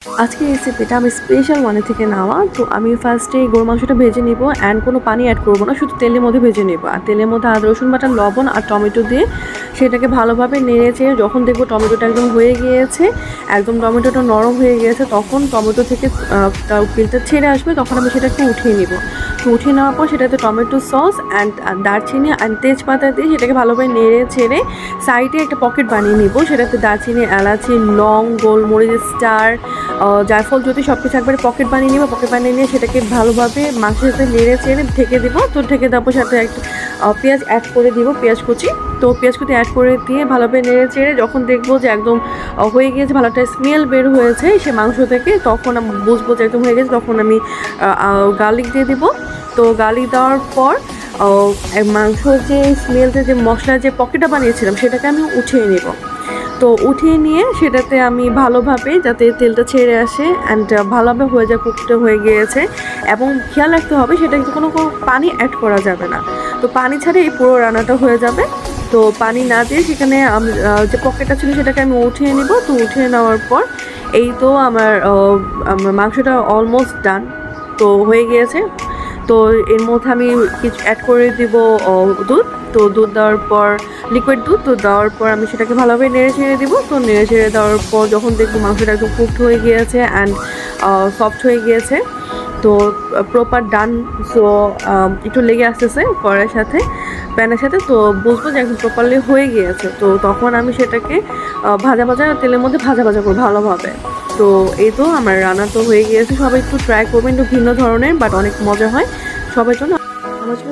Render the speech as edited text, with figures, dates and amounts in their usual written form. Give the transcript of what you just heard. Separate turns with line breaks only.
আজকের রেসিপিটা আমি স্পেশাল ওয়ানে থেকে নেওয়া। তো আমি ফার্স্টে গরুর মাংসটা ভেজে নিব অ্যান্ড কোনো পানি অ্যাড করব না, শুধু তেলের মধ্যে ভেজে নেব। আর তেলের মধ্যে আদা রসুন বাটা, লবণ আর টমেটো দিয়ে সেটাকে ভালোভাবে নেড়ে চেড়ে যখন দেখবো টমেটোটা একদম হয়ে গিয়েছে, একদম টমেটোটা নরম হয়ে গিয়েছে, তখন টমেটো থেকে তেলটা ছেড়ে আসবে, তখন আমি সেটাকে উঠিয়ে নিব। তো উঠিয়ে নেওয়ার পর সেটাতে টমেটো সস অ্যান্ড দারচিনি অ্যান্ড তেজপাতা দিয়ে সেটাকে ভালোভাবে নেড়ে ছেড়ে সাইডে একটা পকেট বানিয়ে নিব। সেটাতে দারচিনি, এলাচি, লং, গোলমরিচ, স্টার, জায়ফল যদি সব কিছু একবারে পকেট বানিয়ে নিব। পকেট বানিয়ে নিয়ে সেটাকে ভালোভাবে মাংসের সাথে নেড়ে চেড়ে ঢেকে দেবো। তো ঢেকে দেওয়ার সাথে একটা পেঁয়াজ অ্যাড করে দিব, পেঁয়াজ কুচি। তো পেঁয়াজ কুচি অ্যাড করে দিয়ে ভালোভাবে নেড়ে চেড়ে যখন দেখবো যে একদম হয়ে গিয়েছে, ভালো একটা স্মেল বের হয়েছে সে মাংস থেকে, তখন আমি বুঝবো যে একদম হয়ে গেছে, তখন আমি গার্লিক দিয়ে দিব। তো গার্লিক দেওয়ার পর মাংস যে স্মেলতে যে মশলার যে পকেটটা বানিয়েছিলাম সেটাকে আমি উঠিয়ে নেব। তো উঠিয়ে নিয়ে সেটাতে আমি ভালোভাবে যাতে তেলটা ছেড়ে আসে অ্যান্ড ভালোভাবে হয়ে যায়, কুকটা হয়ে গিয়েছে। এবং খেয়াল রাখতে হবে সেটা কিন্তু কোনো পানি অ্যাড করা যাবে না। তো পানি ছাড়া এই পুরো রান্নাটা হয়ে যাবে। তো পানি না দিয়ে সেখানে যে পকেটটা ছিল সেটাকে আমি উঠিয়ে নিব। তো উঠিয়ে নেওয়ার পর এই তো আমার মাংসটা অলমোস্ট ডান, তো হয়ে গিয়েছে। তো এর মধ্যে আমি কিছু অ্যাড করে দিব দুধ। তো দুধ দেওয়ার পর লিকুইড দুধ, তো দেওয়ার পর আমি সেটাকে ভালোভাবে নেড়ে ছেড়ে দিব। তো নেড়ে ছেড়ে দেওয়ার পর যখন দেখবো মাংসটা একদম কুকড হয়ে গিয়েছে অ্যান্ড সফট হয়ে গিয়েছে, তো প্রপার ডান। সো একটু লেগে আসতেছে কড়াইয়ের সাথে, প্যানের সাথে, তো বুঝবো যে একদম প্রপারলি হয়ে গিয়েছে। তো তখন আমি সেটাকে ভাজা ভাজা তেলের মধ্যে ভাজা ভাজা করবো ভালোভাবে। তো এই তো আমার রান্না তো হয়ে গিয়েছে। সবাই একটু ট্রাই করবেন, একটু ভিন্ন ধরনের বাট অনেক মজা হয় সবার জন্য। আমার জন্য